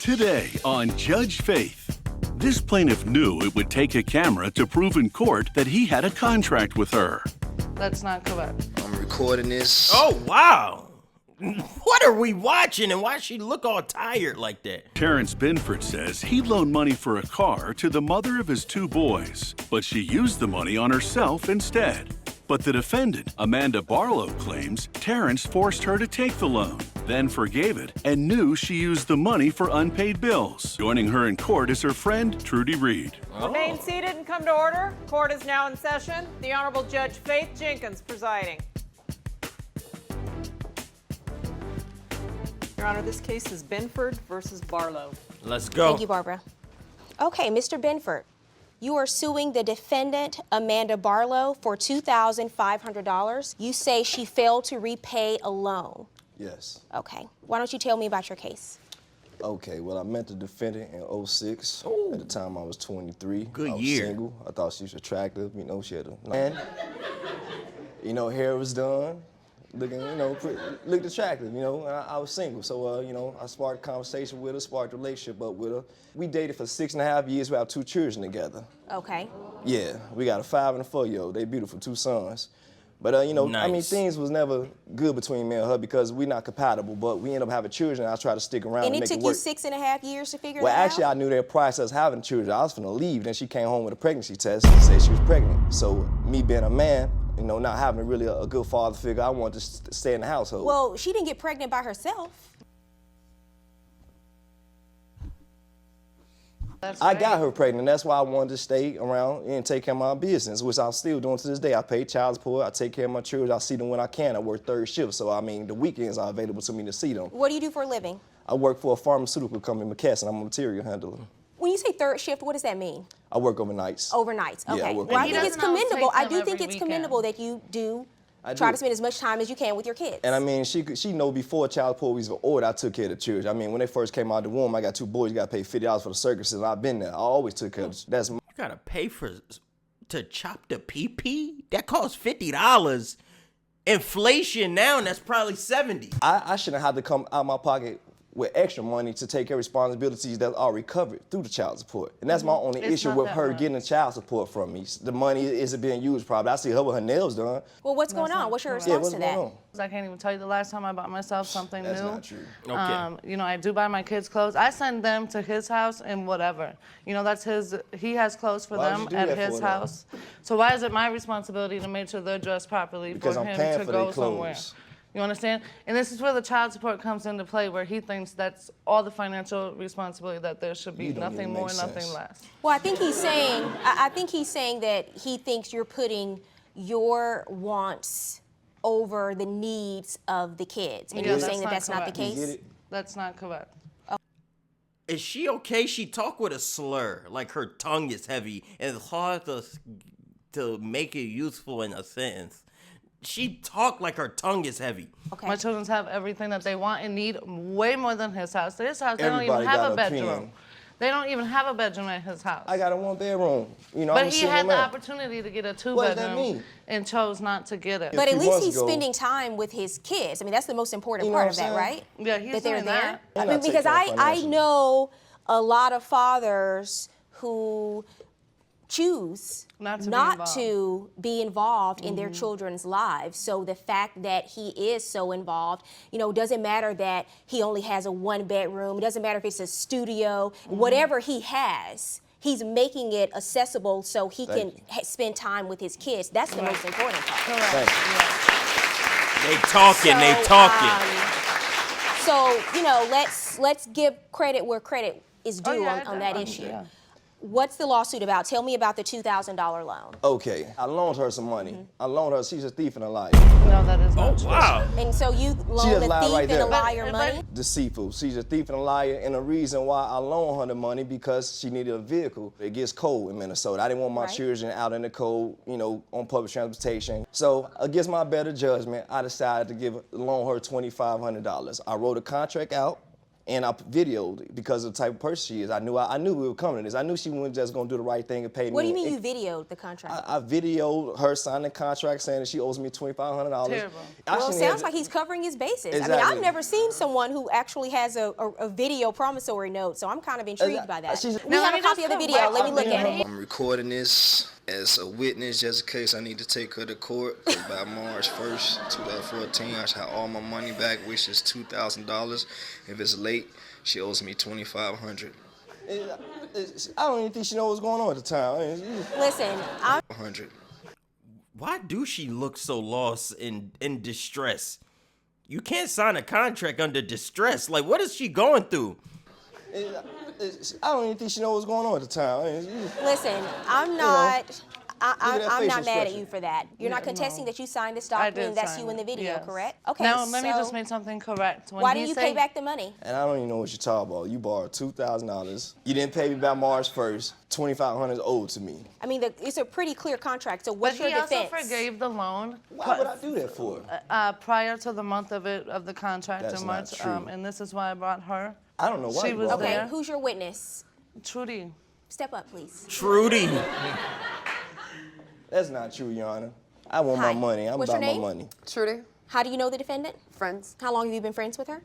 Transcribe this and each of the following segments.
Today on Judge Faith. This plaintiff knew it would take a camera to prove in court that he had a contract with her. That's not correct. I'm recording this. Oh, wow. What are we watching and why does she look all tired like that? Terrence Binford says he loaned money for a car to the mother of his 2 boys, but she used the money on herself instead. But the defendant, Amanda Barlow, claims Terrence forced her to take the loan, then forgave it, and knew she used the money for unpaid bills. Joining her in court is her friend, Trudy Reed. Remain seated and come to order. Court is now in session. The Honorable Judge Faith Jenkins presiding. Your Honor, this case is Binford versus Barlow. Let's go. Thank you, Barbara. Okay, Mr. Binford, you are suing the defendant, Amanda Barlow, for $2,500. You say she failed to repay a loan. Yes. Okay. Why don't you tell me about your case? Okay, well, I met the defendant in 06. At the time, I was 23. Good I was year. single. I thought she was attractive. You know, she had a man. You know, hair was done. Looking, you know, looked attractive, you know, and I was single. So, you know, I sparked a conversation with her, sparked a relationship up with her. We dated for 6.5 years. We have 2 children together. Okay. Yeah, we got a 5 and a 4-year-old. They beautiful, 2 sons. But, you know, I mean, Nice. things was never good between me and her because we're not compatible, but we end up having children. I try to stick around And and it make took it work. you 6.5 years to figure Well, that actually, out? I knew their process having children. I was finna leave. Then she came home with a pregnancy test and said she was pregnant. So me being a man, you know, not having really a good father figure, I wanted to stay in the household. Well, she didn't get pregnant by herself. I got her pregnant. That's why I wanted to stay around and take care of my business, which I'm still doing to this day. I pay child support. I take care of my children. I see them when I can. I work 3rd shift, so I mean, the weekends are available to me to see them. What do you do for a living? I work for a pharmaceutical company, McKesson. I'm a material handler. When you say 3rd shift, what does that mean? I work overnights. Overnights. Yeah, I Okay. work Well, I He think it's doesn't always commendable. take I them do think every it's weekend. commendable that you do I try do. to spend as much time as you can with your kids. And I mean, she know before child support was ordered, I took care of the children. I mean, when they first came out of the womb, I got 2 boys, you gotta pay $50 for the circuses, and I've been there. I always took care of them. That's You gotta pay to chop the pee-pee? That costs $50. Inflation now, and that's probably $70. I shouldn't have to come out my pocket with extra money to take care of responsibilities that are recovered through the child support. And that's my only It's issue not with that her much. getting the child support from me. The money isn't being used probably. I see her with her nails done. Well, what's going on? What's your Yeah, response what's to going that? on? I can't even tell you the last time I bought myself something That's new. not true. Okay. You know, I do buy my kids clothes. I send them to his house and whatever. You know, that's his, he has clothes for Why would them you do at that his for them? house. So why is it my responsibility to make sure they're dressed properly Because for I'm him paying to for go their somewhere? clothes. You understand? And this is where the child support comes into play, where he thinks that's all the financial responsibility, that there should be You don't nothing even more, make nothing sense. less. Well, I think he's saying, I think he's saying that he thinks you're putting your wants over the needs of the kids. And Yeah, you're that's saying that not that's not the correct. You get case? it? That's not correct. Is she okay? She talk with a slur, like her tongue is heavy, and it's hard to make it useful in a sentence. She talk like her tongue is heavy. Okay. My children have everything that they want and need, way more than his house. His house, they don't Everybody even have got a an bedroom. opinion. They don't even have a bedroom at his house. I got a 1-bedroom. You know, But I'm a he single had the man. opportunity to get a What does that 2-bedroom mean? and chose not to get it. But at few least months he's ago- spending time with his kids. I mean, that's the most important You know part what of that, I'm right? saying? Yeah, he's That they're doing there. that. I They're mean, not because taking care I financially. know a lot of fathers who choose Not to be not involved. to be involved in their children's lives. So the fact that he is so involved, you know, doesn't matter that he only has a 1-bedroom. It doesn't matter if it's a studio. Whatever he has, he's making it accessible so he Thank can spend time with his kids. That's the most important part. Correct. Thank you. They talking, they talking. So, you know, let's give credit where credit is due Oh, yeah, on that definitely, issue. yeah. What's the lawsuit about? Tell me about the $2,000 loan. Okay, I loaned her some money. I loaned her, she's a thief and a liar. No, that is not true. Wow. And so you loaned just a lied thief right and a there. liar But- money? Deceitful. She's a thief and a liar, and the reason why I loaned her the money because she needed a vehicle. It gets cold in Minnesota. I didn't want my Right. children out in the cold, you know, on public transportation. So against my better judgment, I decided to loan her $2,500. I wrote a contract out. And I videoed because of the type of person she is. I knew we were coming to this. I knew she wasn't just gonna do the right thing and pay me. What do you mean you videoed the contract? I videoed her signing the contract saying that she owes me $2,500. Terrible. Well, it sounds like he's covering his bases. Exactly. I mean, I've never seen someone who actually has a video promissory note, so I'm kind of intrigued by that. We Now, have let a me copy of just the video. Let me look correct at it. I'm recording this as a witness just in case I need to take her to court. 'Cause by March 1st, 2014, I should have all my money back, which is $2,000. If it's late, she owes me $2,500. I don't even think she knows what's going on at the time. Listen, I'm 100. Why do she look so lost in distress? You can't sign a contract under distress. Like, what is she going through? I don't even think she knows what's going on at the time. listen. I'm not. that I'm not facial mad at expression. you for that. You're not contesting that you signed this I document. did That's sign you in the it, video, yes. correct? Okay. Now, let me so just make something correct. When why he didn't you say- pay back the money? And I don't even know what you're talking about. You borrowed $2,000. You didn't pay me by March 1st. $2,500 is owed to me. I mean, it's a pretty clear contract. So But what's your he also defense? forgave the loan Why would I do that for? prior to the month of the contract That's in not March, true. and this is why I brought her. I don't know why She you was brought her. Okay, there. who's your witness? Trudy. Step up, please. Trudy. That's not true, Your Honor. I want Hi. my money. I'm What's about your my name? money. Trudy, How do you know the defendant? friends. How long have you been friends with her?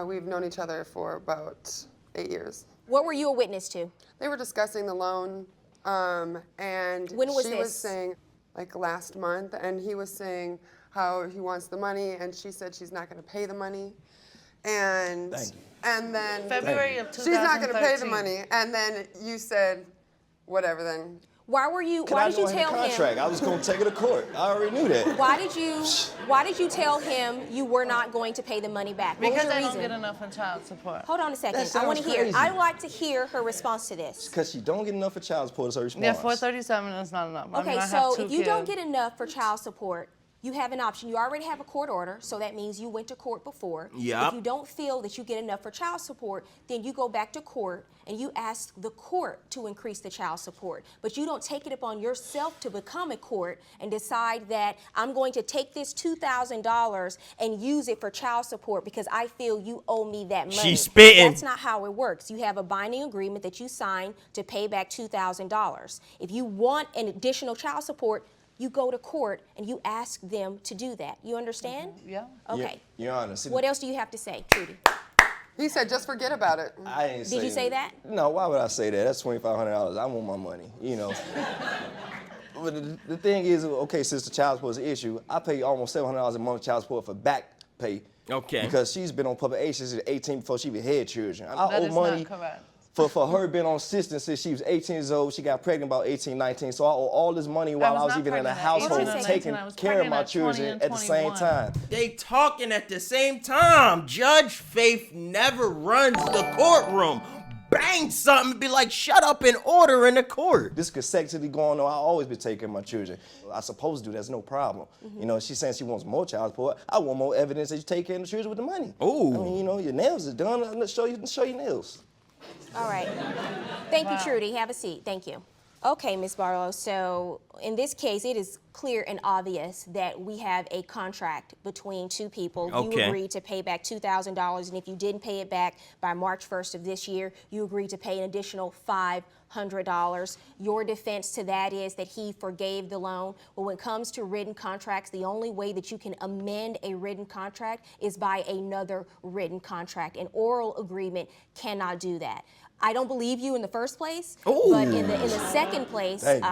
We've known each other for about 8 years. What were you a witness to? They were discussing the loan, and When was she this? was saying, like last month, and he was saying how he wants the money, and she said she's not going to pay the money, and Thank you. and then February of she's not going to pay the 2013. money, and then you said, whatever then. Why were you? Cause Why I did you knew I had tell a contract. him? I was gonna take her to court. I already knew that. Why did you tell him you were not going to pay the money back? What was Because your I don't reason? get enough in child support. Hold on a second. That I want to sounds hear. crazy. I'd like to hear her response to this. Because she don't get enough for child support is her response. Yeah, 437 is not enough. I Okay, mean, I have so two if you don't kids. get enough for child support, you have an option. You already have a court order, so that means you went to court before. Yup. If you don't feel that you get enough for child support, then you go back to court and you ask the court to increase the child support. But you don't take it upon yourself to become a court and decide that I'm going to take this $2,000 and use it for child support because I feel you owe me that money. She's spitting. That's not how it works. You have a binding agreement that you sign to pay back $2,000. If you want an additional child support, you go to court and you ask them to do that. You understand? Yeah. Okay. Your Honor. See, What else do you have to say, Trudy? He said, just forget about it. I ain't Did you say that? No, why would I say that? That's $2,500. I want my money, you know. But the thing is, okay, since the child support is an issue, I pay almost $700 a month child support for back pay. Okay. Because she's been on public aid since she was 18 before she even had children. I That owe is money not correct. for her being on assistance since she was 18 years old. She got pregnant about 18, 19. So I owe all this money while I was not even in the pregnant at household 18 or taking 19. I was care of pregnant my at 20 children and at the same 21. time. They talking at the same time. Judge Faith never runs the courtroom. Bang something, be like, shut up and order in the court. This consecutively going on, I always been taking care of my children. I supposed to do, that's no problem. You know, she's saying she wants more child support. I want more evidence that you take care of the children with the money. Ooh. I mean, you know, your nails are done. I'm gonna show your nails. All right. Thank you, Trudy. Have a seat. Thank you. Okay, Ms. Barlow, so in this case, it is clear and obvious that we have a contract between two people. You Okay. agreed to pay back $2,000, and if you didn't pay it back by March 1st of this year, you agreed to pay an additional $500. Your defense to that is that he forgave the loan. Well, when it comes to written contracts, the only way that you can amend a written contract is by another written contract. An oral agreement cannot do that. I don't believe you in the first place, but in the second place, Thank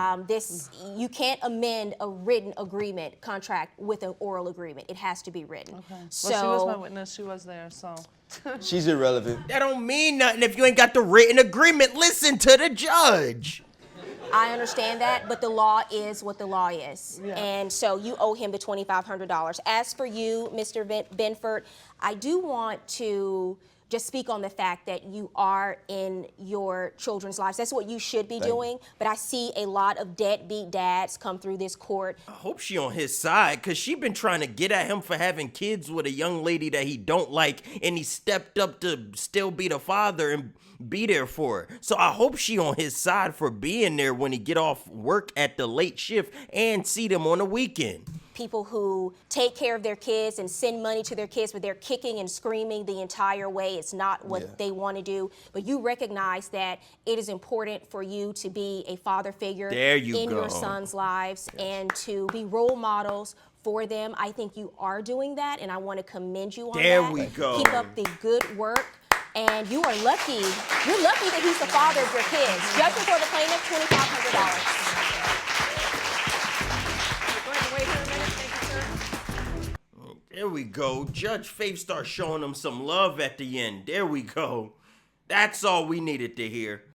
you can't amend a written agreement contract with an oral agreement. It has to be written. Okay. So Well, she was my witness. She was there, so. She's irrelevant. That don't mean nothing if you ain't got the written agreement. Listen to the judge. I understand that, but the law is what the law is. Yeah. And so you owe him the $2,500. As for you, Mr. Benford, I do want to just speak on the fact that you are in your children's lives. That's what you should be doing. But I see a lot of deadbeat dads come through this court. I hope she on his side, cause she been trying to get at him for having kids with a young lady that he don't like, and he stepped up to still be the father and be there for her. So I hope she on his side for being there when he get off work at the late shift and see them on the weekend. people who take care of their kids and send money to their kids, but they're kicking and screaming the entire way. It's not what they want to do. But you recognize that it is important for you to be a father figure in your sons' lives and to be role models for them. I think you are doing that, and I want to commend you on that. There we go. Keep up the good work. And you are lucky. You're lucky that he's the father of your kids. Judgment for the plaintiff, $2,500. Go ahead and wait here a minute. Thank you, sir. There we go. Judge Faith starts showing them some love at the end. There we go. That's all we needed to hear.